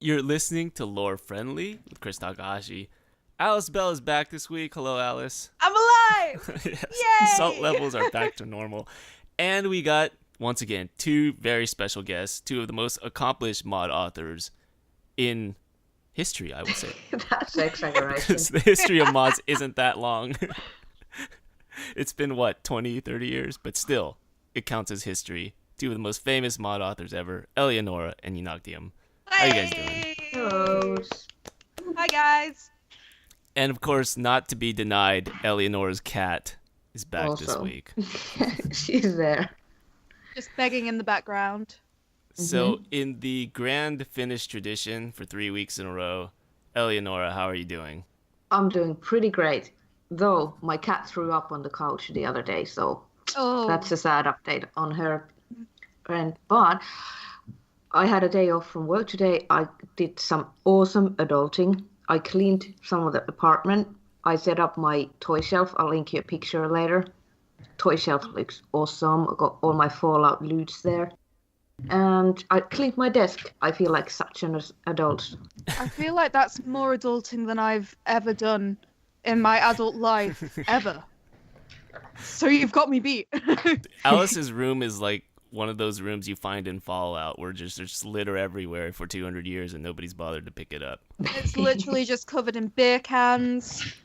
You're listening to Lore Friendly with Kris Takahashi. Alice Bell is back this week. Hello, Alice. I'm alive! Yes. Yay! Salt levels are back to normal. And we got, once again, two very special guests, two of the most accomplished mod authors in history, I would say. That's exaggeration. The history of mods isn't that long. It's been, 20, 30 years? But still, it counts as history. Two of the most famous mod authors ever, Elianora and Unoctium. How you guys doing? Hello. Hi, guys. And of course, not to be denied, Eleonora's cat is back this Also. week. She's there. Just begging in the background. So, in the grand Finnish tradition for 3 weeks in a row, Eleonora, how are you doing? I'm doing pretty great. Though my cat threw up on the couch the other day, so that's a sad update on her end. But I had a day off from work today. I did some awesome adulting. I cleaned some of the apartment. I set up my toy shelf. I'll link you a picture later. Toy shelf looks awesome. I got all my Fallout loots there. And I cleaned my desk. I feel like such an adult. I feel like that's more adulting than I've ever done in my adult life, ever. So you've got me beat. Alice's room is like one of those rooms you find in Fallout where there's litter everywhere for 200 years and nobody's bothered to pick it up. It's literally just covered in beer cans,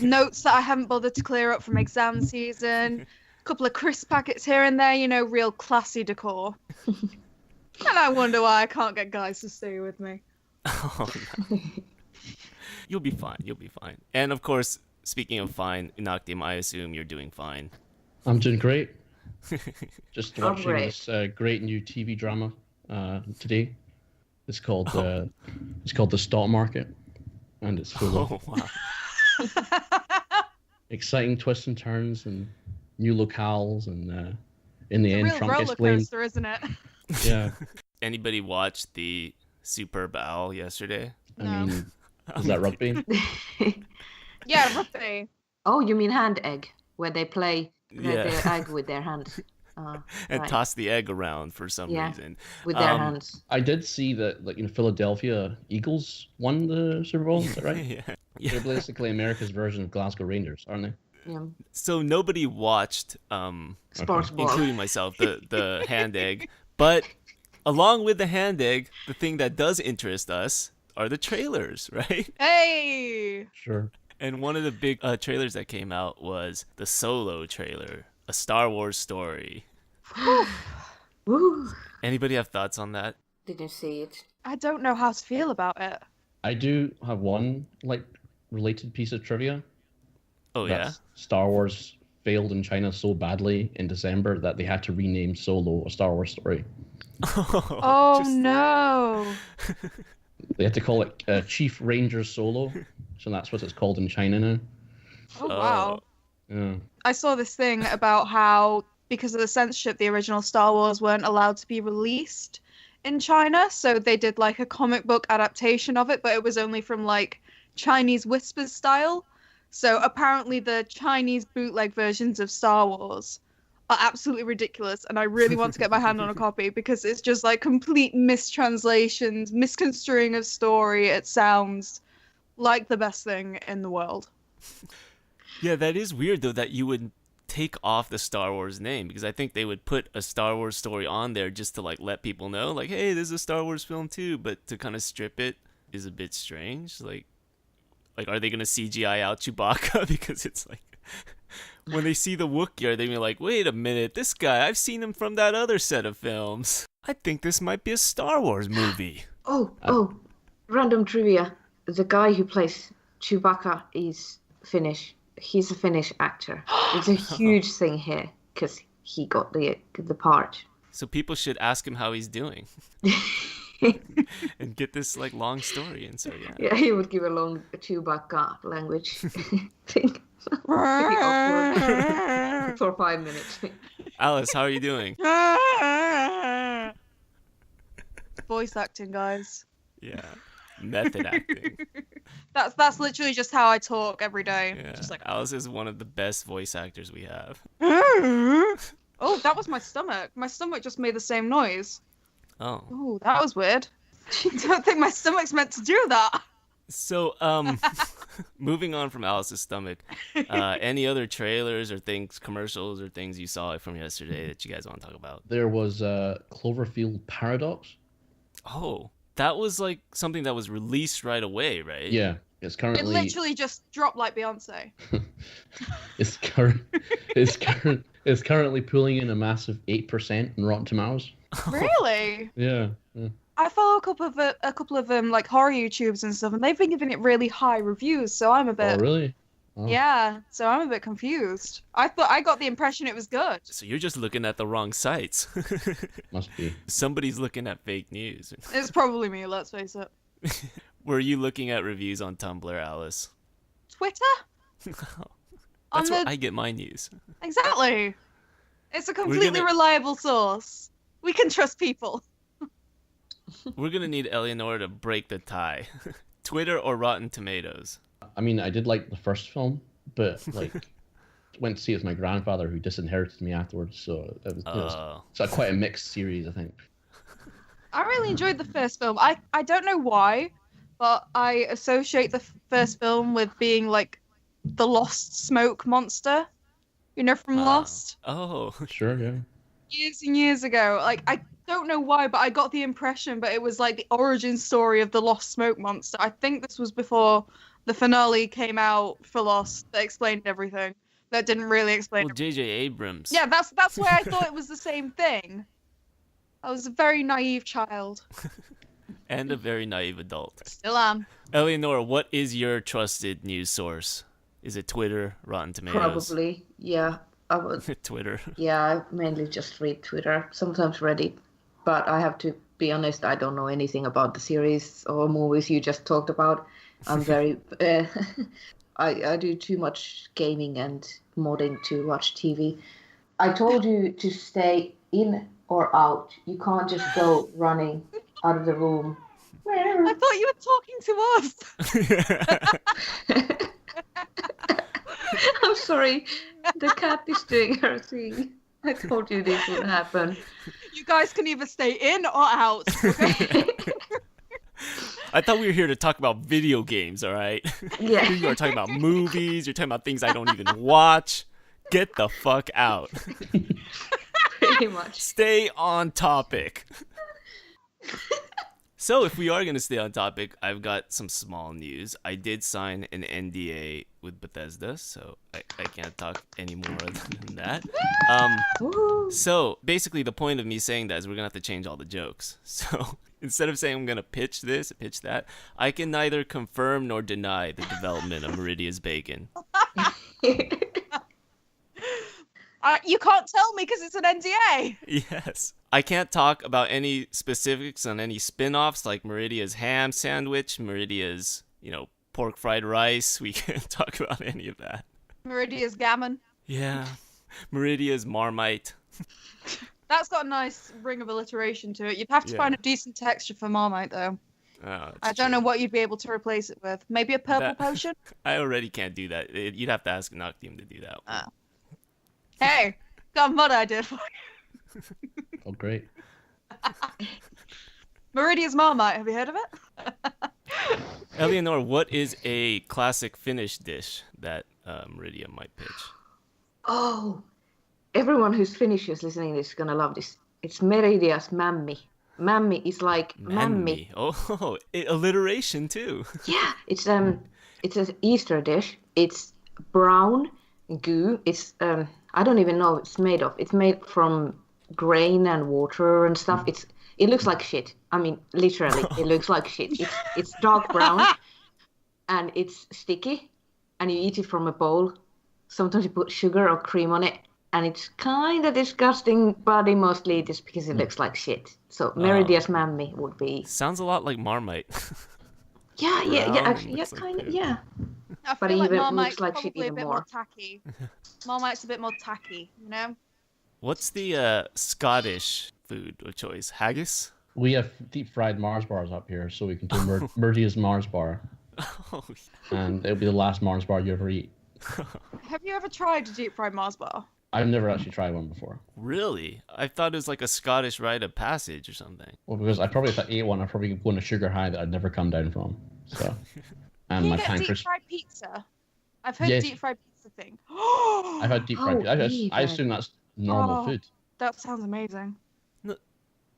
notes that I haven't bothered to clear up from exam season, a couple of crisp packets here and there, real classy decor. And I wonder why I can't get guys to stay with me. Oh, no. You'll be fine. And of course, speaking of fine, Unoctium, I assume you're doing fine. I'm doing great. Just Oh, watching great. this great new TV drama today. It's called The Stock Market, and it's full of Oh, wow. exciting twists and turns and new locales, and in the It's a end, real Trump gets roller blamed. coaster, isn't it? Yeah, Anybody watch the Superb Owl yesterday? I No. mean, is that rugby? Yeah, rugby. Oh, you mean hand egg, where they play Yeah. their egg with their hands. And Right. toss the egg around for some Yeah. reason. With their hands. I did see that, Philadelphia Eagles won the Super Bowl. Is that right? Yeah. They're basically America's version of Glasgow Rangers, aren't they? Yeah. So nobody watched, Sports ball. including myself, the hand egg. But along with the hand egg, the thing that does interest us are the trailers, right? Hey! Sure. And one of the big trailers that came out was the Solo trailer, a Star Wars story. Woo! Anybody have thoughts on that? Didn't see it. I don't know how to feel about it. I do have one related piece of trivia. Oh, that yeah? Star Wars failed in China so badly in December that they had to rename Solo a Star Wars story. Oh, Just- no. They had to call it Chief Ranger Solo, so that's what it's called in China now. Oh, wow. Yeah. I saw this thing about how, because of the censorship, the original Star Wars weren't allowed to be released in China, so they did like a comic book adaptation of it, but it was only from like Chinese Whispers style. So apparently the Chinese bootleg versions of Star Wars are absolutely ridiculous, and I really want to get my hand on a copy because it's just like complete mistranslations, misconstruing of story. It sounds like the best thing in the world. Yeah, that is weird, though, that you would take off the Star Wars name, because I think they would put a Star Wars story on there just to, like, let people know, like, hey, this is a Star Wars film, too, but to kind of strip it is a bit strange. Like are they going to CGI out Chewbacca? Because it's like, when they see the Wookiee, are they going to be like, wait a minute, this guy, I've seen him from that other set of films. I think this might be a Star Wars movie. Oh, random trivia. The guy who plays Chewbacca is Finnish. He's a Finnish actor. It's a huge thing here because he got the part. So people should ask him how he's doing. And get this, like, long story. And so, yeah. Yeah, he would give a long Chewbacca language thing. Pretty awkward for 5 minutes. Alice, how are you doing? Voice acting, guys. Yeah. Method acting. That's literally just how I talk every day. Yeah. Just like, Alice is one of the best voice actors we have. oh, that was my stomach. My stomach just made the same noise. Oh. Oh, that was weird. I don't think my stomach's meant to do that. So, moving on from Alice's stomach, any other trailers or things, commercials or things you saw from yesterday that you guys want to talk about? There was Cloverfield Paradox. Oh, that was like something that was released right away, right? Yeah, it's currently. It literally just dropped like Beyonce. it's currently pulling in a massive 8% in Rotten Tomatoes. Really? Yeah. I follow a couple of like horror YouTubes and stuff, and they've been giving it really high reviews. So I'm a bit. Oh really? Oh. Yeah. So I'm a bit confused. I got the impression it was good. So you're just looking at the wrong sites. Must be. Somebody's looking at fake news. It's probably me. Let's face it. Were you looking at reviews on Tumblr, Alice? Twitter. That's where I get my news. Exactly. It's a completely reliable source. We can trust people. We're gonna need Elianora to break the tie. Twitter or Rotten Tomatoes? I mean, I did like the first film, but like went to see it with my grandfather, who disinherited me afterwards. So it was quite a mixed series, I think. I really enjoyed the first film. I don't know why, but I associate the first film with being like the lost smoke monster, you know, from Lost. Oh, sure, yeah. Years and years ago, like I don't know why, but I got the impression, but it was like the origin story of the lost smoke monster. I think this was before the finale came out for Lost that explained everything. That didn't really explain. Well, J.J. Abrams. Yeah, that's why I thought it was the same thing. I was a very naive child. And a very naive adult. Still am. Elianora, what is your trusted news source? Is it Twitter, Rotten Tomatoes? Probably, yeah. I would. Twitter. Yeah, I mainly just read Twitter, sometimes Reddit. But I have to be honest, I don't know anything about the series or movies you just talked about. I'm very... I do too much gaming and modding to watch TV. I told you to stay in or out. You can't just go running out of the room. I thought you were talking to us. I'm sorry. The cat is doing her thing. I told you this would happen. You guys can either stay in or out. Okay? I thought we were here to talk about video games, all right? Yeah. You are talking about movies. You're talking about things I don't even watch. Get the fuck out. Pretty much. Stay on topic. So if we are going to stay on topic, I've got some small news. I did sign an NDA with Bethesda, so I can't talk any more than that. So basically the point of me saying that is we're going to have to change all the jokes. So instead of saying I'm going to pitch this, pitch that, I can neither confirm nor deny the development of Meridia's Bacon. You can't tell me because it's an NDA. Yes. I can't talk about any specifics on any spin-offs like Meridia's ham sandwich, Meridia's, pork fried rice. We can't talk about any of that. Meridia's gammon. Yeah. Meridia's Marmite. That's got a nice ring of alliteration to it. You'd have to find a decent texture for Marmite, though. Oh, I don't know what you'd be able to replace it with. Maybe a purple potion? I already can't do that. You'd have to ask Unoctium to do that. Oh. Hey, got a mud idea for you. Oh, great. Meridia's Marmite, have you heard of it? Elianora, what is a classic Finnish dish that Meridia might pitch? Oh, everyone who's Finnish who's listening to this is going to love this. It's Meridia's mammi. Mammi is like mammi. Oh, alliteration too. Yeah, it's an Easter dish. It's brown goo. It's I don't even know what it's made of. It's made from grain and water and stuff. It looks like shit. I mean, literally, it looks like shit. It's dark brown and it's sticky, and you eat it from a bowl. Sometimes you put sugar or cream on it, and it's kind of disgusting, but I mostly eat it because it looks like shit. So Meridia's mammi would be. Sounds a lot like Marmite. Yeah, kind of, yeah. I But feel like even Marmite's looks like shit probably a even bit more. more tacky. Marmite's a bit more tacky, you know? What's the Scottish food of choice? Haggis? We have deep fried Mars bars up here, so we can do Meridia's Mars bar. Oh, And it'll be the last Mars bar you ever eat. Have you ever tried a deep fried Mars bar? I've never actually tried one before. Really? I thought it was like a Scottish rite of passage or something. Well, because I probably if I ate one, I'd probably go on a sugar high that I'd never come down from. So, and Can my you get deep pancreas. fried pizza? I've heard Yes. deep fried pizza thing. I've had deep fried. I assume that's normal food. That sounds amazing. No,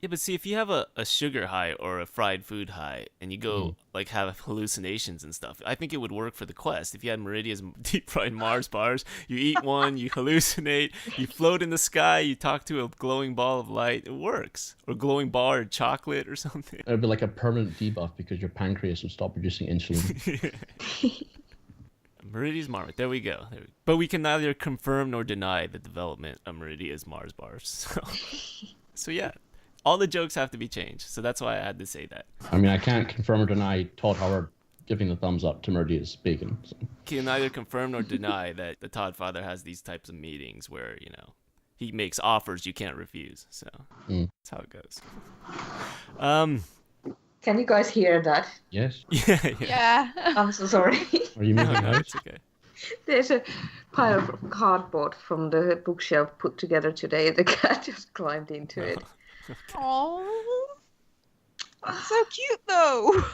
yeah, but see, if you have a sugar high or a fried food high, and you go like have hallucinations and stuff, I think it would work for the quest. If you had Meridia's deep fried Mars bars, you eat one, you hallucinate, you float in the sky, you talk to a glowing ball of light. It works. Or glowing bar of chocolate or something. It would be like a permanent debuff because your pancreas would stop producing insulin. Meridia's Marmot. There we go. But we can neither confirm nor deny the development of Meridia's Mars bars. So yeah, all the jokes have to be changed. So that's why I had to say that. I mean, I can't confirm or deny Todd Howard giving the thumbs up to Meridia's bacon. So. Can neither confirm nor deny that the Todd father has these types of meetings where, he makes offers you can't refuse. So that's how it goes. Can you guys hear that? Yes. Yeah. I'm so sorry. Are you moving out? It's okay. There's a pile of cardboard from the bookshelf put together today. The cat just climbed into it. Oh, so cute though.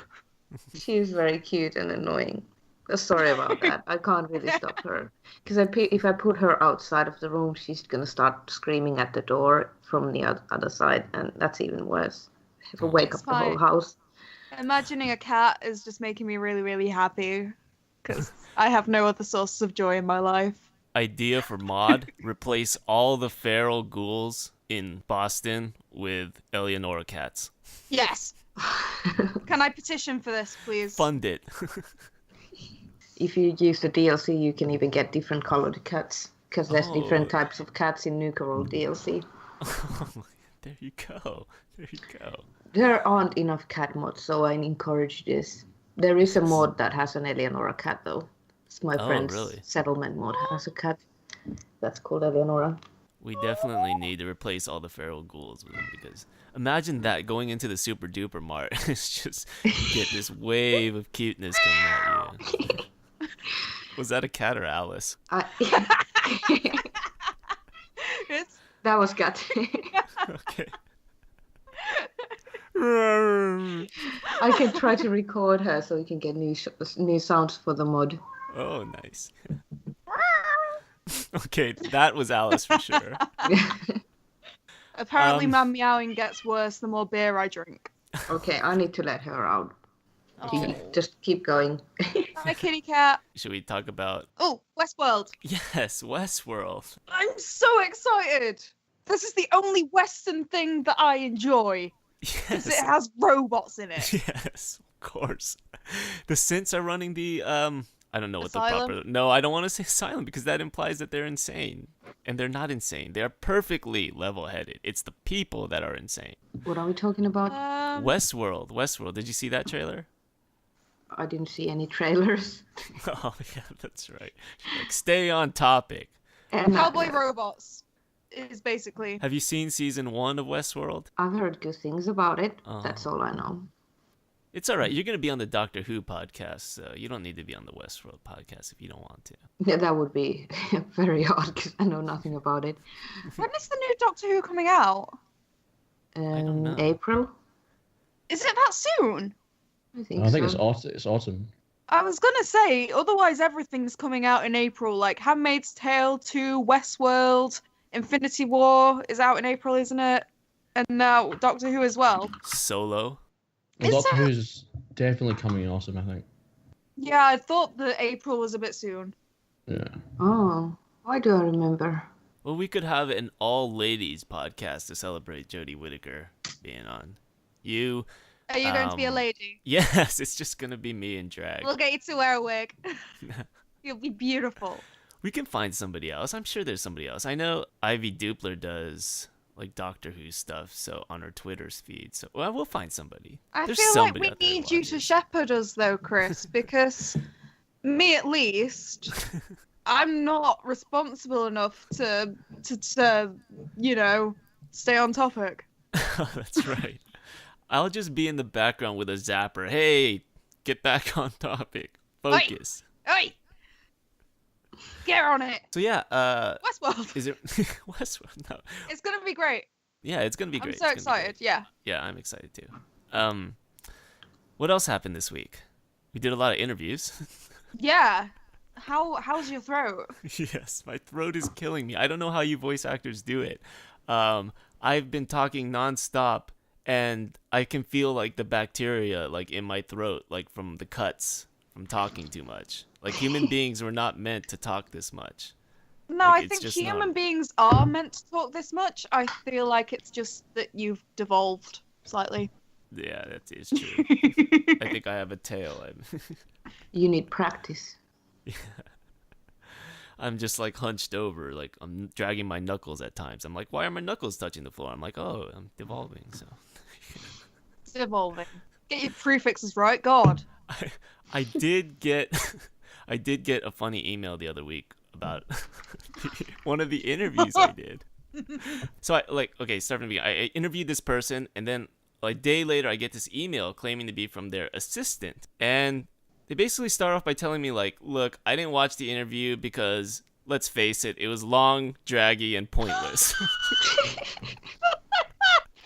She's very cute and annoying. Sorry about that. I can't really stop her. Because if I put her outside of the room, she's going to start screaming at the door from the other side. And that's even worse. It'll wake up the whole house. Imagining a cat is just making me really, really happy. Because I have no other sources of joy in my life. Idea for mod: replace all the feral ghouls in Boston with Elianora cats. Yes. Can I petition for this, please? Fund it. If you use the DLC, you can even get different colored cats. Because there's different types of cats in Nuka Roll DLC. There you go. There aren't enough cat mods, so I encourage this. There is a mod that has an Elianora cat, though. It's my friend's settlement mod has a cat. That's called Elianora. We definitely need to replace all the feral ghouls with them, because imagine that going into the Super Duper Mart. It's just get this wave of cuteness coming at you. Was that a cat or Alice? That was cat. Okay. I can try to record her so we can get new sounds for the mod. Oh, nice. Okay, that was Alice for sure. Apparently my meowing gets worse the more beer I drink. Okay, I need to let her out. Just keep going. Hi, kitty cat. Should we talk about... Oh, Westworld. Yes, Westworld. I'm so excited. This is the only Western thing that I enjoy. Because it has robots in it. Yes, of course. The synths are running the... I don't know what Asylum? the proper... No, I don't want to say asylum because that implies that they're insane. And they're not insane. They're perfectly level-headed. It's the people that are insane. What are we talking about? Westworld. Did you see that trailer? I didn't see any trailers. Oh, yeah, that's right. Like, stay on topic. Cowboy robots is basically... Have you seen season 1 of Westworld? I've heard good things about it. That's all I know. It's all right. You're going to be on the Doctor Who podcast, so you don't need to be on the Westworld podcast if you don't want to. Yeah, that would be very odd because I know nothing about it. When is the new Doctor Who coming out? I don't know. April? Is it that soon? I think it's autumn. I was going to say, otherwise everything's coming out in April. Like Handmaid's Tale 2, Westworld, Infinity War is out in April, isn't it? And now Doctor Who as well. Solo. Well, Doctor Who's definitely coming in autumn, I think. Yeah, I thought that April was a bit soon. Yeah. Oh, why do I remember? Well, we could have an all-ladies podcast to celebrate Jodie Whittaker being on. Are you going to be a lady? Yes, it's just going to be me in drag. We'll get you to wear a wig. You'll be beautiful. We can find somebody else. I'm sure there's somebody else. I know Ivy Dupler does like Doctor Who stuff, so on her Twitter's feed. So we'll find somebody. I There's feel like somebody we out there need you watching. to shepherd us, though, Kris, because me at least, I'm not responsible enough to stay on topic. That's right. I'll just be in the background with a zapper. Hey, get back on topic. Focus. Oi! Get on it. So yeah, Westworld. is it Westworld? No. It's gonna be great. Yeah, it's gonna be great. I'm so excited. Yeah. Yeah, I'm excited too. What else happened this week? We did a lot of interviews. Yeah. How's your throat? Yes, my throat is killing me. I don't know how you voice actors do it. I've been talking nonstop, and I can feel like the bacteria like in my throat, like from the cuts from talking too much. Like human beings were not meant to talk this much. No, Like, I it's think just human not. beings are meant to talk this much. I feel like it's just that you've devolved slightly. Yeah, that is true. I think I have a tail. You need practice. I'm just like hunched over, like I'm dragging my knuckles at times. I'm like, why are my knuckles touching the floor? I'm like, oh, I'm devolving. So It's devolving. Get your prefixes right, God. I did get I did get a funny email the other week about one of the interviews I did. So start from the beginning. I interviewed this person, and then a day later I get this email claiming to be from their assistant, and they basically start off by telling me like, look, I didn't watch the interview because, let's face it was long, draggy, and pointless.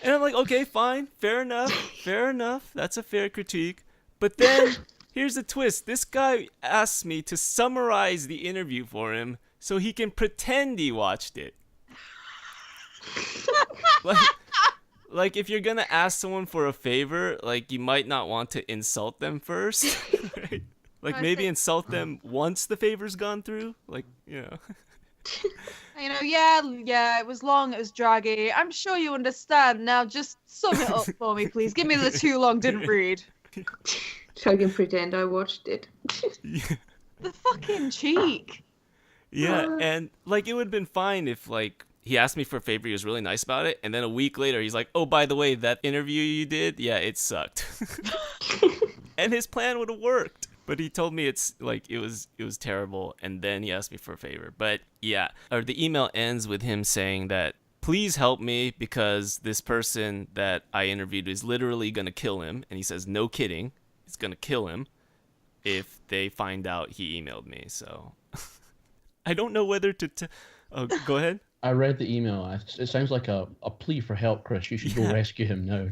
And I'm like, okay, fine, fair enough, that's a fair critique. But then here's the twist. This guy asks me to summarize the interview for him so he can pretend he watched it. Like if you're gonna ask someone for a favor, like you might not want to insult them first. Right? Like maybe insult them once the favor's gone through. Like, you know. Yeah, it was long, it was draggy. I'm sure you understand. Now just sum it up for me, please. Give me the too long, didn't read. So I can pretend I watched it. Yeah. The fucking cheek. Yeah, and like it would have been fine if like he asked me for a favor, he was really nice about it, and then a week later he's like, oh, by the way, that interview you did, yeah, it sucked. And his plan would have worked. But he told me it's like it was terrible, and then he asked me for a favor. But yeah, or the email ends with him saying that please help me because this person that I interviewed is literally gonna kill him, and he says no kidding, it's gonna kill him if they find out he emailed me. So I don't know whether to. Oh, go ahead. I read the email. It sounds like a plea for help, Kris. You should go rescue him now.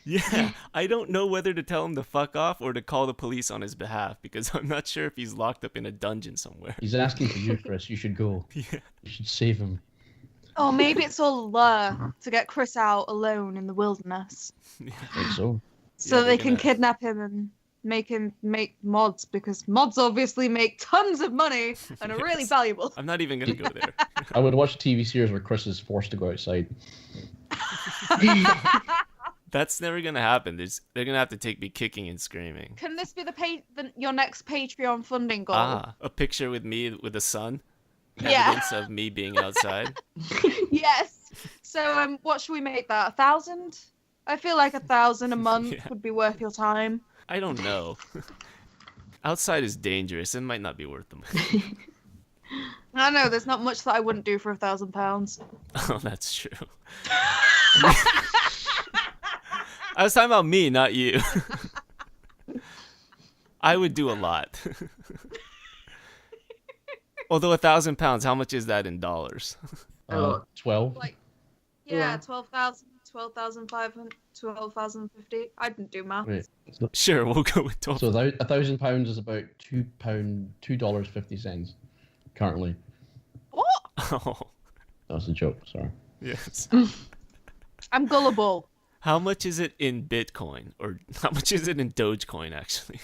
Yeah, I don't know whether to tell him to fuck off or to call the police on his behalf because I'm not sure if he's locked up in a dungeon somewhere. He's asking for you, Kris. You should go. Yeah. You should save him. Oh, maybe it's all a lure to get Kris out alone in the wilderness. I think so. So Yeah, they can kidnap him and make him make mods, because mods obviously make tons of money and are really Yes. valuable. I'm not even going to go there. I would watch a TV series where Kris is forced to go outside. That's never going to happen. They're going to have to take me kicking and screaming. Can this be your next Patreon funding goal? A picture with me with the sun? Yeah. Evidence of me being outside? Yes. So what should we make that? 1,000? I feel like 1,000 a month Yeah. would be worth your time. I don't know. Outside is dangerous. It might not be worth the money. I know, there's not much that I wouldn't do for £1,000. Oh, that's true. I was talking about me, not you. I would do a lot. Although £1,000, how much is that in dollars? 12. Yeah, 12,000, 12,500, 12,050. I didn't do maths. Wait. Sure, we'll go with 12. So £1,000 is about $2.50 currently. What? Oh, That was a joke. Sorry. yes. I'm gullible. How much is it in Bitcoin? Or how much is it in Dogecoin, actually?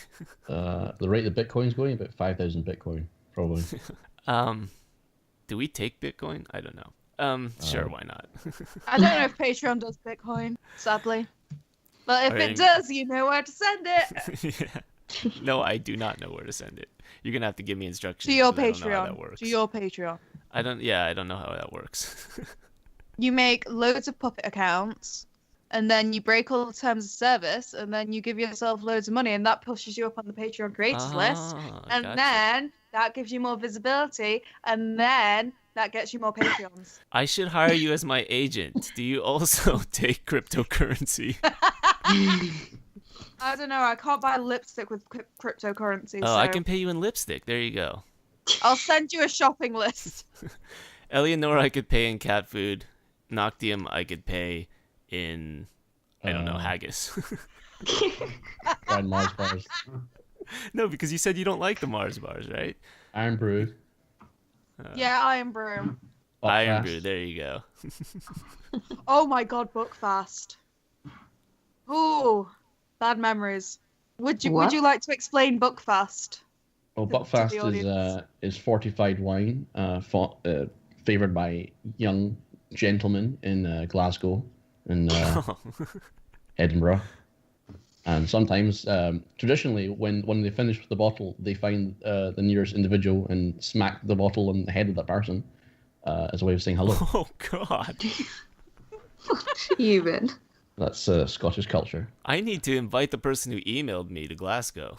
The rate that Bitcoin's going, about 5,000 Bitcoin, probably. Do we take Bitcoin? I don't know. Sure, why not? I don't know if Patreon does Bitcoin, sadly. But if Okay. it does, you know where to send it. Yeah. No, I do not know where to send it. You're gonna have to give me instructions. To your 'cause I don't know how that Patreon. works. To your Patreon. I don't know how that works. You make loads of puppet accounts, and then you break all the terms of service, and then you give yourself loads of money, and that pushes you up on the Patreon creators list. And Gotcha. then that gives you more visibility, and then that gets you more Patreons. I should hire you as my agent. Do you also take cryptocurrency? I don't know, I can't buy lipstick with cryptocurrency. Oh, so... I can pay you in lipstick. There you go. I'll send you a shopping list. Elianora I could pay in cat food. Noctium I could pay in, I don't know, haggis. Fried Mars bars. No, because you said you don't like the Mars bars, right? Iron Brew. Yeah, Iron Brew. Iron Buckfast. Brew, there you go. Oh my god, Bookfast. Ooh, bad memories. Would you like to explain Bookfast? Well, to the Buckfast audience? is fortified wine, favoured by young gentlemen in Glasgow and Edinburgh. And sometimes, traditionally, when they finish with the bottle, they find the nearest individual and smack the bottle on the head of that person as a way of saying hello. Oh, God. Even. That's Scottish culture. I need to invite the person who emailed me to Glasgow.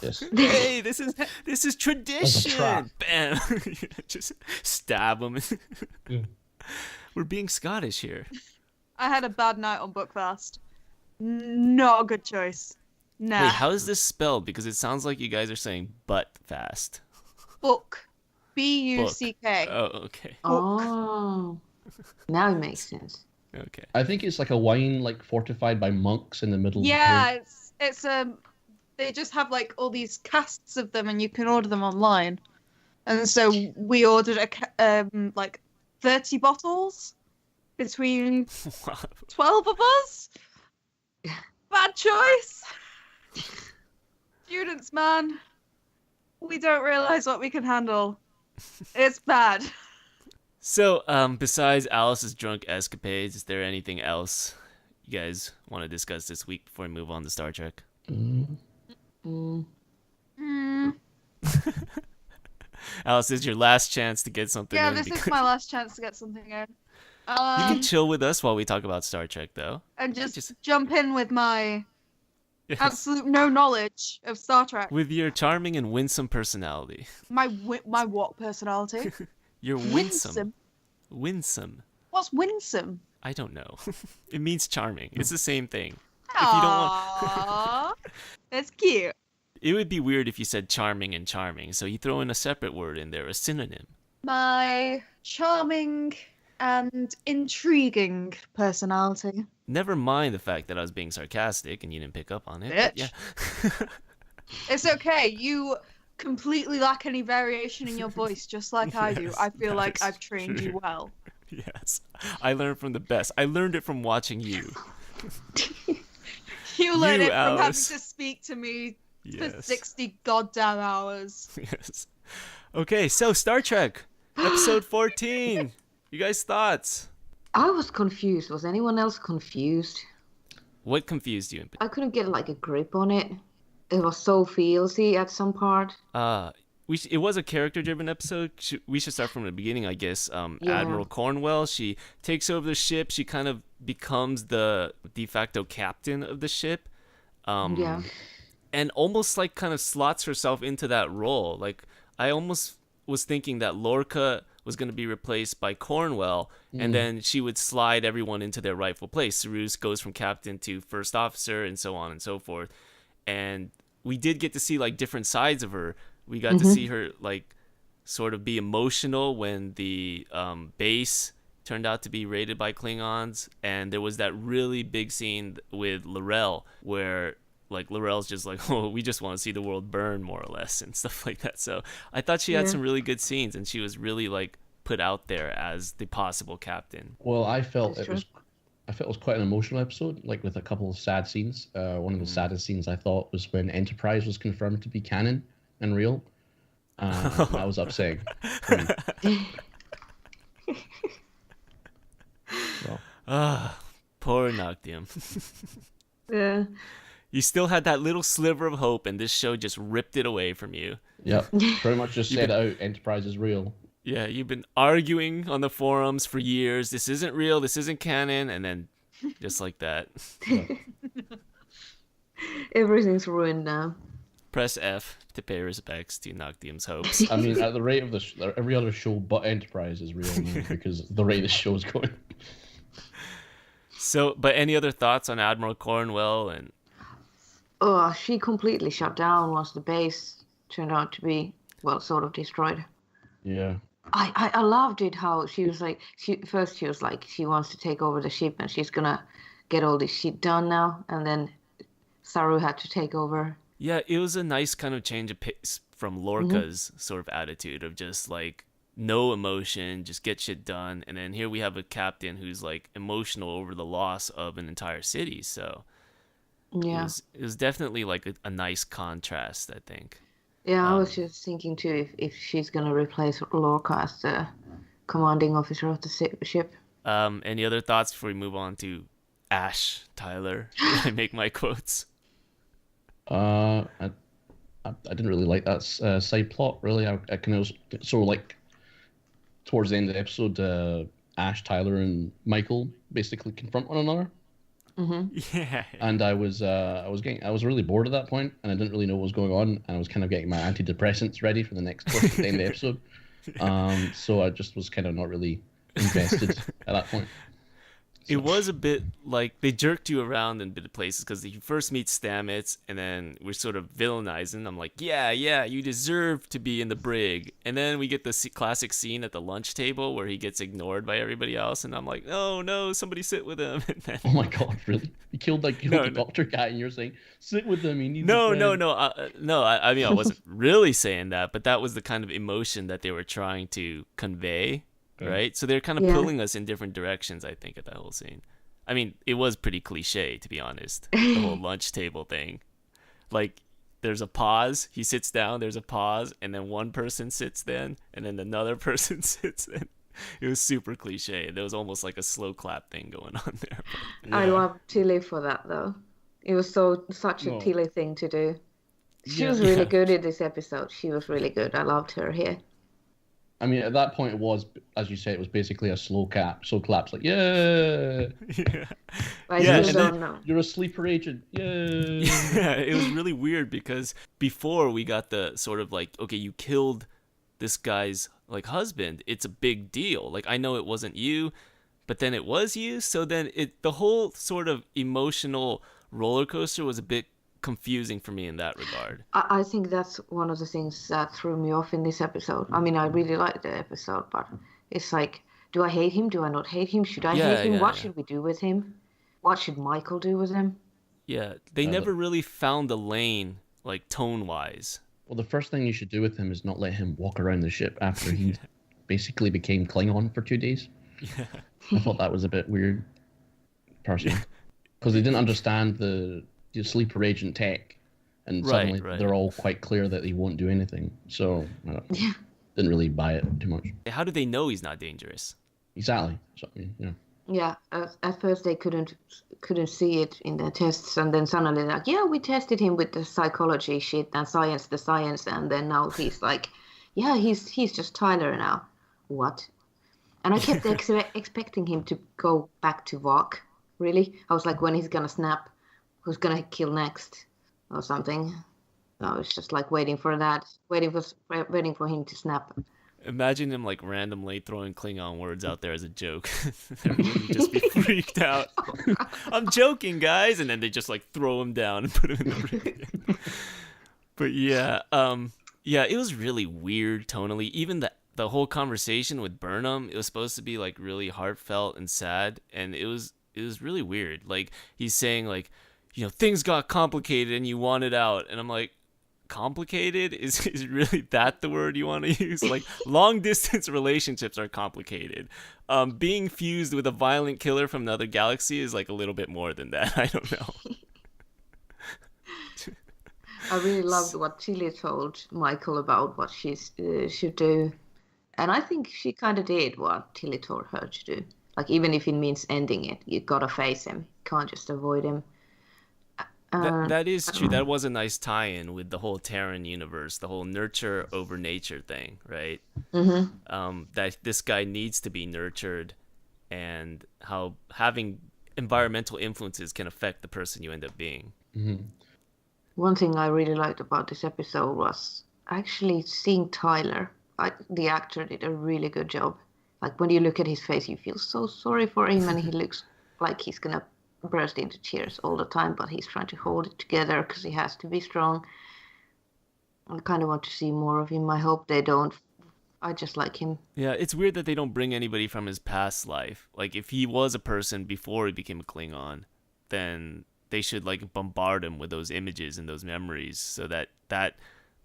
Yes. Hey, this is tradition. trap. Bam. Just stab them. Yeah. We're being Scottish here. I had a bad night on Bookfast. Not a good choice. Nah. Wait, how is this spelled? Because it sounds like you guys are saying butt fast. Book. B-U-C-K. Oh, okay. Oh. Now it makes sense. Okay. I think it's like a wine like fortified by monks in the middle. Yeah, it's they just have like all these casts of them, and you can order them online. And so we ordered like 30 bottles between 12 of us. Bad choice. Students, man, we don't realize what we can handle. It's bad. So, besides Alice's drunk escapades, is there anything else you guys want to discuss this week before we move on to Star Trek? Alice, this is your last chance to get something Yeah, in. this is my last chance to get something in. You can chill with us while we talk about Star Trek, though. And just jump in with my Yes. absolute no knowledge of Star Trek. With your charming and winsome personality. My what personality? You're winsome. Winsome. What's winsome? I don't know. It means charming. It's the same thing. Aww. That's cute. It would be weird if you said charming and charming, so you throw in a separate word in there, a synonym. My charming and intriguing personality. Never mind the fact that I was being sarcastic and you didn't pick up on it. Bitch. Yeah. It's okay. You completely lack any variation in your voice, just like I do. Yes, I feel like that is I've trained true. you well. Yes. I learned from the best. I learned it from watching you. You learned it from having Alice. to speak to me for Yes. 60 goddamn hours. Yes. Okay, so Star Trek, episode 14. You guys' thoughts? I was confused. Was anyone else confused? What confused you? I couldn't get like a grip on it. It was so feelsy at some part. It was a character-driven episode. We should start from the beginning, I guess. Yeah. Admiral Cornwell, she takes over the ship. She kind of becomes the de facto captain of the ship. Yeah. And almost like kind of slots herself into that role. Like, I almost was thinking that Lorca was going to be replaced by Cornwell, and then she would slide everyone into their rightful place. Ceruse goes from captain to first officer, and so on and so forth. And we did get to see like different sides of her. We got to see her like sort of be emotional when the base turned out to be raided by Klingons, and there was that really big scene with L'Rell where like L'Rell's just like, oh, we just want to see the world burn, more or less, and stuff like that. So I thought she had some really good scenes, and she was really like put out there as the possible captain. Well, I felt That's it was quite an emotional episode, like with a couple of sad scenes. One of the saddest scenes I thought was when Enterprise was confirmed to be canon and real. That was upsetting. Poor Noctium. Yeah. You still had that little sliver of hope, and this show just ripped it away from you. Yep, pretty much just said out Enterprise is real. Yeah, you've been arguing on the forums for years. This isn't real. This isn't canon. And then just like that. Everything's ruined now. Press F to pay respects to Noctium's hopes. I mean, at the rate of every other show but Enterprise is real now because the rate the show's going. So, but any other thoughts on Admiral Cornwell? And Oh, she completely shut down once the base turned out to be well, sort of destroyed. Yeah. I loved it how she was like, she was like, she wants to take over the ship and she's gonna get all this shit done now, and then Saru had to take over. Yeah, it was a nice kind of change of pace from Lorca's sort of attitude of just like no emotion, just get shit done. And then here we have a captain who's like emotional over the loss of an entire city. So Yeah, it was definitely like a nice contrast, I think. yeah. I was just thinking too if she's gonna replace Lorca as the commanding officer of the ship. Any other thoughts before we move on to Ash Tyler? I make my quotes. I didn't really like that side plot. Really, I kind of so like towards the end of the episode, Ash, Tyler, and Michael basically confront one another. Yeah. And I was really bored at that point, and I didn't really know what was going on, and I was kind of getting my antidepressants ready for the end of the episode. So I just was kind of not really invested at that point. It was a bit like they jerked you around in a bit of places because you first meet Stamets and then we're sort of villainizing. I'm like, yeah, you deserve to be in the brig. And then we get the classic scene at the lunch table where he gets ignored by everybody else. And I'm like, oh no, somebody sit with him. And then... Oh my god, really? You killed the doctor guy and you're saying, sit with him. He needs a friend. No. I mean, I wasn't really saying that, but that was the kind of emotion that they were trying to convey. Right, so they're kind of pulling us in different directions. I think at that whole scene. I mean, it was pretty cliche, to be honest. The whole lunch table thing, like there's a pause. He sits down. There's a pause, and then one person sits then, and then another person sits then. It was super cliche. There was almost like a slow clap thing going on there. Yeah. I love Tilly for that though. It was such a Tilly thing to do. She was really good in this episode. She was really good. I loved her here. I mean, at that point, it was, as you said, it was basically a slow claps, like, yeah. You're a sleeper agent, yeah. Yeah, it was really weird because before we got the sort of like, okay, you killed this guy's like husband. It's a big deal. Like, I know it wasn't you, but then it was you. So then the whole sort of emotional roller coaster was a bit confusing for me in that regard. I think that's one of the things that threw me off in this episode. I mean, I really liked the episode, but it's like, do I hate him? Do I not hate him? Should I hate him? What should we do with him? What should Michael do with him? Yeah, they never really found a lane, like tone-wise. Well, the first thing you should do with him is not let him walk around the ship after he basically became Klingon for 2 days. Yeah. I thought that was a bit weird, personally. Because they didn't understand the sleeper agent tech, and suddenly they're all quite clear that he won't do anything. So didn't really buy it too much. How do they know he's not dangerous? Exactly. So, Yeah. At first they couldn't see it in the tests, and then suddenly they're like, yeah, we tested him with the psychology shit and the science, and then now he's like, yeah, he's just Tyler now. What? And I kept expecting him to go back to Vok. Really, I was like, when he's gonna snap? Who's gonna kill next or something? I was just like waiting for him to snap. Imagine him like randomly throwing Klingon words out there as a joke. Everyone would just be freaked out. I'm joking, guys, and then they just like throw him down and put him in the rig. But it was really weird tonally. Even the whole conversation with Burnham, it was supposed to be like really heartfelt and sad, and it was really weird. Like he's saying like, things got complicated and you wanted out. And I'm like, complicated? Is really that the word you want to use? Like, long distance relationships are complicated. Being fused with a violent killer from another galaxy is like a little bit more than that. I don't know. I really loved what Tilly told Michael about what she should do. And I think she kind of did what Tilly told her to do. Like, even if it means ending it, you gotta face him. You can't just avoid him. That is true. That was a nice tie-in with the whole Terran universe, the whole nurture over nature thing, right? Mm-hmm. That this guy needs to be nurtured, and how having environmental influences can affect the person you end up being. Mm-hmm. One thing I really liked about this episode was actually seeing Tyler. The actor did a really good job. Like, when you look at his face, you feel so sorry for him, and he looks like he's gonna burst into tears all the time, but he's trying to hold it together because he has to be strong. I kind of want to see more of him. I hope they don't. I just like him. Yeah, it's weird that they don't bring anybody from his past life. Like, if he was a person before he became a Klingon, then they should, like, bombard him with those images and those memories so that that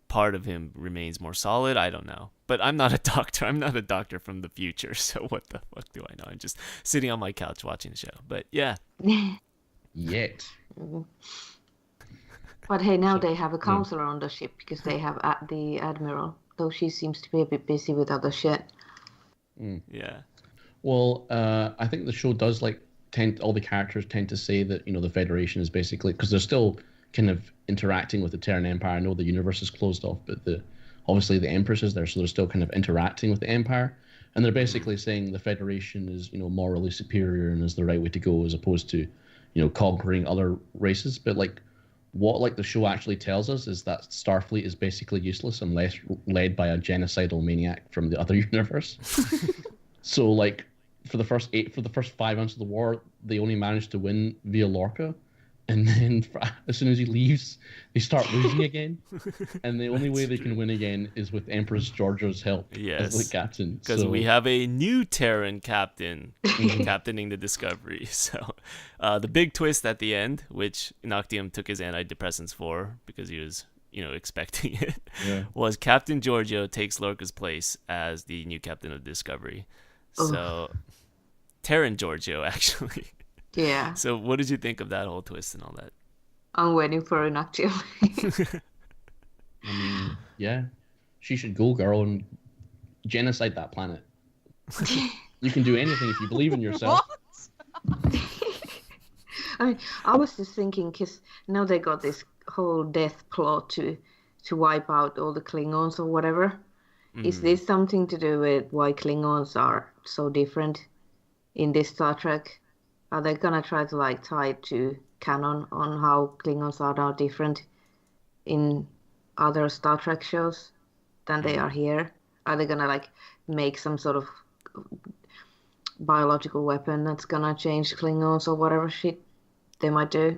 part of him remains more solid. I don't know. But I'm not a doctor. I'm not a doctor from the future, so what the fuck do I know? I'm just sitting on my couch watching the show. But, yeah. Yet. But hey, now they have a counselor on the ship because they have the Admiral. Though she seems to be a bit busy with other shit. Yeah. Well, I think the show does all the characters tend to say that the Federation is basically, because they're still kind of interacting with the Terran Empire. I know the universe is closed off, but obviously the Empress is there, so they're still kind of interacting with the Empire, and they're basically saying the Federation is morally superior and is the right way to go, as opposed to conquering other races. But what the show actually tells us is that Starfleet is basically useless unless led by a genocidal maniac from the other universe. So for the first 5 months of the war, they only managed to win via Lorca, and then as soon as he leaves, they start losing again. And the only way they can win again is with Empress Georgia's help as the captain. Because we have a new Terran captain captaining the Discovery. So the big twist at the end, which Unoctium took his antidepressants for because he was expecting it, was Captain Giorgio takes Lorca's place as the new captain of Discovery. So Terran Giorgio, actually. Yeah. So what did you think of that whole twist and all that? I'm waiting for an Unoctium. I mean, yeah. She should go, girl, and genocide that planet. You can do anything if you believe in yourself. I mean, I was just thinking, because now they got this whole death plot to wipe out all the Klingons or whatever. Is this something to do with why Klingons are so different in this Star Trek? Are they gonna try to tie it to canon on how Klingons are now different in other Star Trek shows than they are here? Are they gonna make some sort of biological weapon that's gonna change Klingons or whatever shit they might do?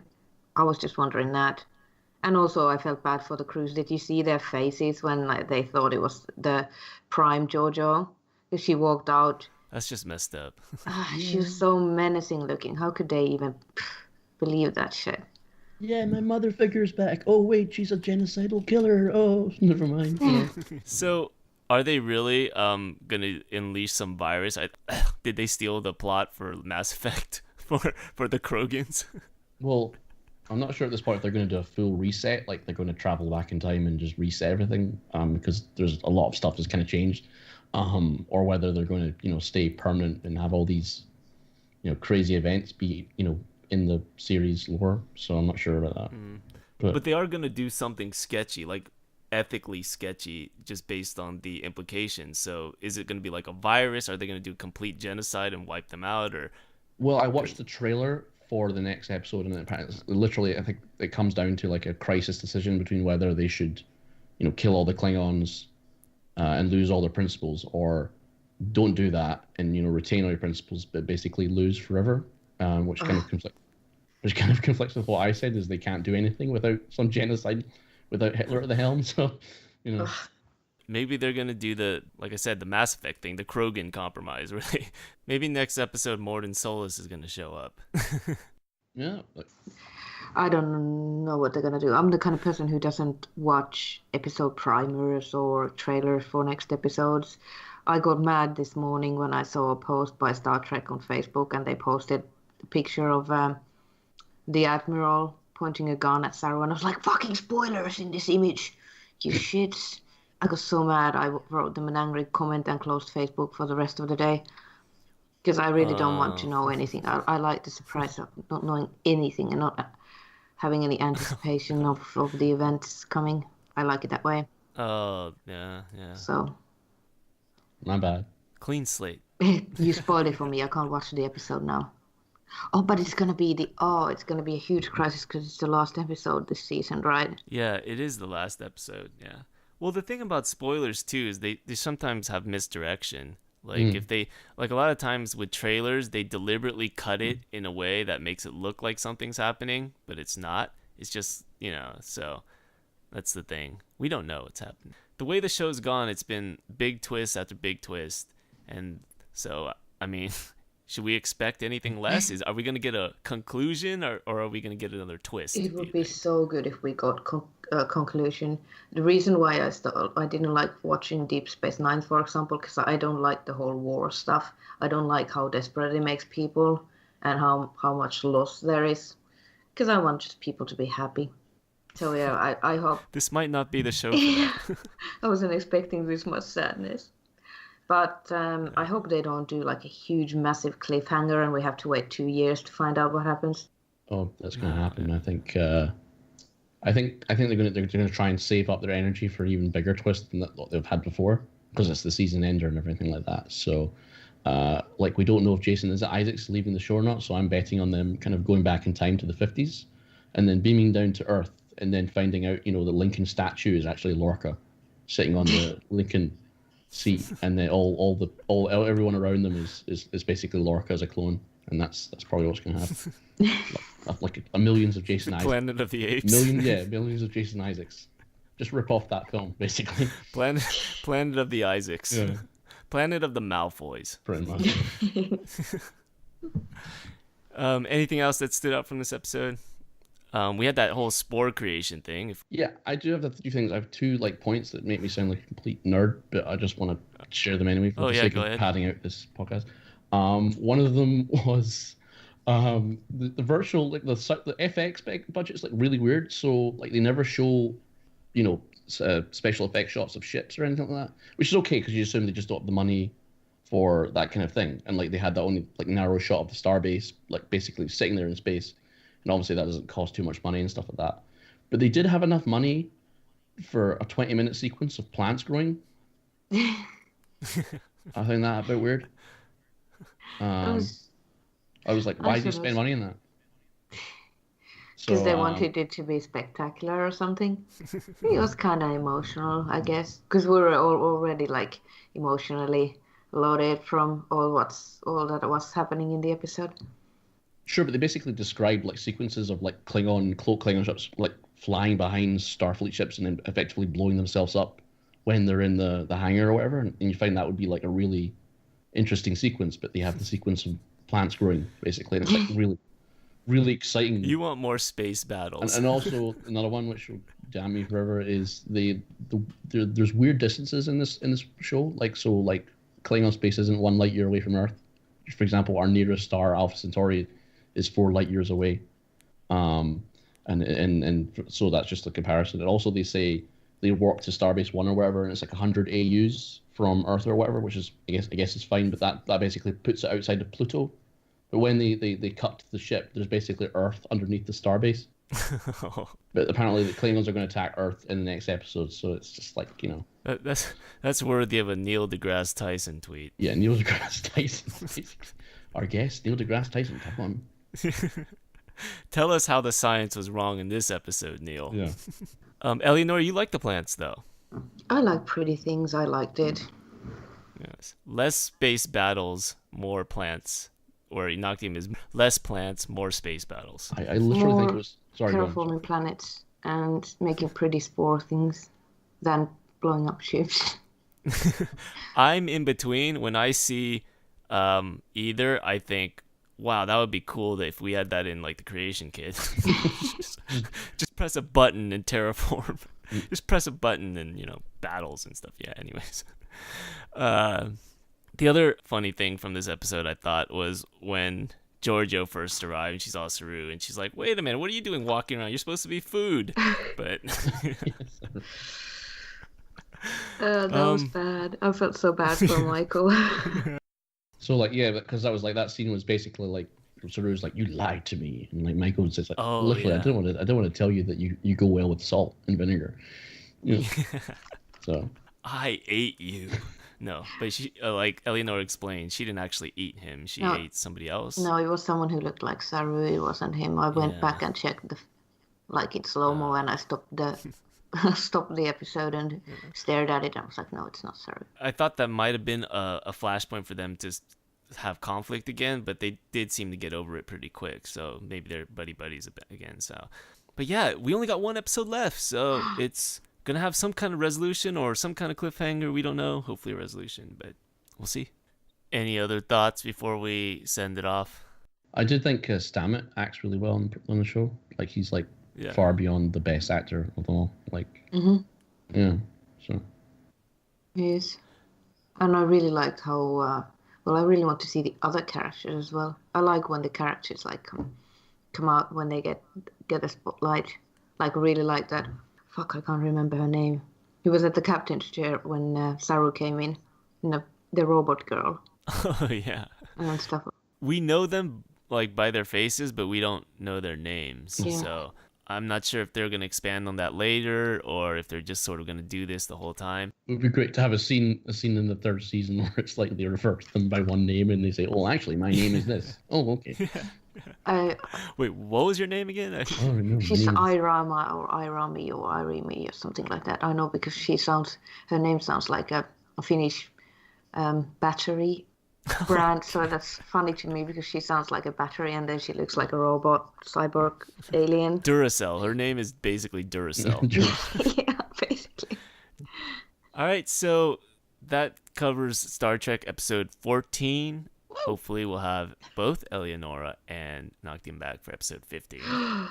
I was just wondering that. And also, I felt bad for the crews. Did you see their faces when they thought it was the prime Giorgio? Because she walked out. That's just messed up. She was so menacing looking. How could they even believe that shit? Yeah, my mother figure's back. Oh, wait, she's a genocidal killer. Oh, never mind. So, are they really going to unleash some virus? Did they steal the plot for Mass Effect for the Krogans? Well, I'm not sure at this point if they're going to do a full reset, like they're going to travel back in time and just reset everything, because there's a lot of stuff that's kind of changed, or whether they're going to, stay permanent and have all these, crazy events be, in the series lore. So I'm not sure about that. But they are going to do something sketchy, like ethically sketchy, just based on the implications. So is it going to be like a virus? Are they going to do complete genocide and wipe them out? Or well, I watched the trailer for the next episode, and literally, I think it comes down to a crisis decision between whether they should, kill all the Klingons and lose all their principles, or don't do that and retain all your principles, but basically lose forever. Which kind of conflicts with what I said, is they can't do anything without some genocide, without Hitler at the helm. So, maybe they're gonna do like I said, the Mass Effect thing, the Krogan compromise, where maybe next episode Morden Solus is gonna show up. Yeah. I don't know what they're gonna do. I'm the kind of person who doesn't watch episode primers or trailers for next episodes. I got mad this morning when I saw a post by Star Trek on Facebook, and they posted a picture of the Admiral pointing a gun at Sarah, and I was like, fucking spoilers in this image, you shits. I got so mad, I wrote them an angry comment and closed Facebook for the rest of the day. Because I really don't want to know anything. I like the surprise of not knowing anything and not having any anticipation of the events coming. I like it that way. Oh, yeah. So. Not bad. Clean slate. You spoiled it for me. I can't watch the episode now. Oh, but it's gonna be a huge crisis because it's the last episode this season, right? Yeah, it is the last episode. Yeah. Well, the thing about spoilers too is they sometimes have misdirection. If they, a lot of times with trailers, they deliberately cut it in a way that makes it look like something's happening, but it's not. It's just, so That's the thing. We don't know what's happening. The way the show's gone, it's been big twist after big twist. And so, I mean, should we expect anything less? Are we going to get a conclusion or are we going to get another twist? It would be so good if we got a conclusion. The reason why I didn't like watching Deep Space Nine, for example, because I don't like the whole war stuff. I don't like how desperate it makes people and how much loss there is. Because I want just people to be happy. So yeah, I hope... This might not be the show for that. I wasn't expecting this much sadness. But I hope they don't do like a huge, massive cliffhanger and we have to wait 2 years to find out what happens. Oh, that's going to happen. I think they're going to try and save up their energy for an even bigger twist than what they've had before, because it's the season ender and everything like that. So, we don't know if Jason Isaac's leaving the show or not. So I'm betting on them kind of going back in time to the 50s, and then beaming down to Earth, and then finding out, the Lincoln statue is actually Lorca, sitting on the Lincoln seat, and then everyone around them is basically Lorca as a clone, and that's probably what's going to happen. like millions of Jason Isaacs. Planet of the Apes. Millions of Jason Isaacs. Just rip off that film, basically. Planet of the Isaacs. Yeah. Planet of the Malfoys. Pretty much. Anything else that stood out from this episode? We had that whole spore creation thing. Yeah, I do have a few things. I have two points that make me sound like a complete nerd, but I just want to share them anyway for the sake of padding out this podcast. One of them was the virtual, the FX budget's really weird. So they never show, special effects shots of ships or anything like that, which is okay because you assume they just don't have the money for that kind of thing. And they had that only narrow shot of the starbase, basically sitting there in space. And obviously that doesn't cost too much money and stuff like that. But they did have enough money for a 20-minute sequence of plants growing. I find that a bit weird. I was like, why did you spend money on that? Because they wanted it to be spectacular or something. It was kind of emotional, I guess. Because we were already emotionally loaded from all that was happening in the episode. Sure, but they basically described sequences of Klingon ships flying behind Starfleet ships and then effectively blowing themselves up when they're in the hangar or whatever. And you find that would be a really interesting sequence, but they have the sequence of plants growing basically, and it's really, really exciting. You want more space battles. And also another one which will damn me forever is there's weird distances in this show. Klingon space isn't 1 light year away from Earth. For example, our nearest star, Alpha Centauri, is 4 light years away, and so that's just a comparison. And also they say they warp to Starbase 1 or whatever, and it's 100 AUs from Earth or whatever, which is I guess is fine, but that basically puts it outside of Pluto. But when they cut to the ship, there's basically Earth underneath the Starbase. But apparently the Klingons are going to attack Earth in the next episode, so it's just that's worthy of a Neil deGrasse Tyson tweet. Yeah, Neil deGrasse Tyson. Our guest, Neil deGrasse Tyson, come on. Tell us how the science was wrong in this episode, Neil. Yeah. Elianora, you like the plants, though. I like pretty things. I liked it. Yes. Less space battles, more plants. Or Unoctium is less plants, more space battles. I literally think it was... Sorry, terraforming planets and making pretty spore things than blowing up ships. I'm in between. When I see either, I think, wow, that would be cool if we had that in the creation kit. just press a button and terraform. Just press a button and battles and stuff. Yeah, anyways. The other funny thing from this episode I thought was when Giorgio first arrived and she saw Saru and she's like, wait a minute, what are you doing walking around? You're supposed to be food. But that was bad. I felt so bad for Michael. So because that was that scene was basically Saru's you lied to me, and Michael says literally, yeah. I don't want to tell you that you go well with salt and vinegar. So I ate you. No, but she Elianora explained, she didn't actually eat him. She ate somebody else. No, it was someone who looked like Saru. It wasn't him. I went back and checked in slow-mo, and I stopped the episode and stared at it. I was like, no, it's not Saru. I thought that might have been a flashpoint for them to have conflict again, but they did seem to get over it pretty quick. So maybe they're buddies again. So But yeah, we only got one episode left, so it's gonna have some kind of resolution or some kind of cliffhanger. We don't know. Hopefully a resolution, but we'll see. Any other thoughts before we send it off? I did think Stammet acts really well on the show. Like he's like far beyond the best actor of them all. Like, yeah. So. Yes, and I really liked how. Well, I really want to see the other characters as well. I like when the characters like come out when they get a spotlight. Like really like that. Fuck, I can't remember her name. He was at the captain's chair when Saru came in. The robot girl. Oh yeah. And stuff. We know them like by their faces, but we don't know their names. Yeah. So I'm not sure if they're going to expand on that later or if they're just sort of going to do this the whole time. It would be great to have a scene in the third season where it's like they refer to them by one name and they say, "Oh, actually, my name is this." Oh, okay. Wait, what was your name again? No, she's Irama or Irami or Irimi or something like that. I know because her name sounds like a Finnish battery brand, so that's funny to me because she sounds like a battery and then she looks like a robot, cyborg, alien. Duracell. Her name is basically Duracell. Yeah, basically. All right, so that covers Star Trek episode 14. Hopefully we'll have both Elianora and Unoctium back for episode 15. I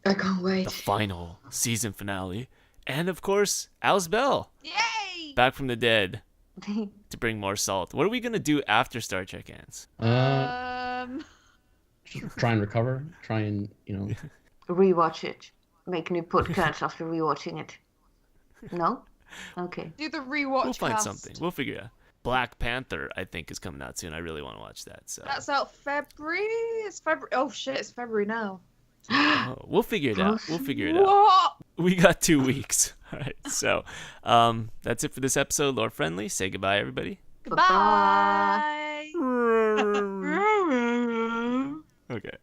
can't wait. The final season finale. And of course, Alice Bell. Yay! Back from the dead. To bring more salt. What are we gonna do after Star Trek ends? Just try and recover. Try and rewatch it. Make new podcasts after rewatching it. No? Okay. Do the rewatch. We'll find cast. something. We'll figure it out. Black Panther, I think, is coming out soon. I really want to watch that. So that's out February. It's February. Oh shit! It's February now. We'll figure it out. What? We got 2 weeks. All right. So that's it for this episode. Lord Friendly, say goodbye, everybody. Goodbye. Okay.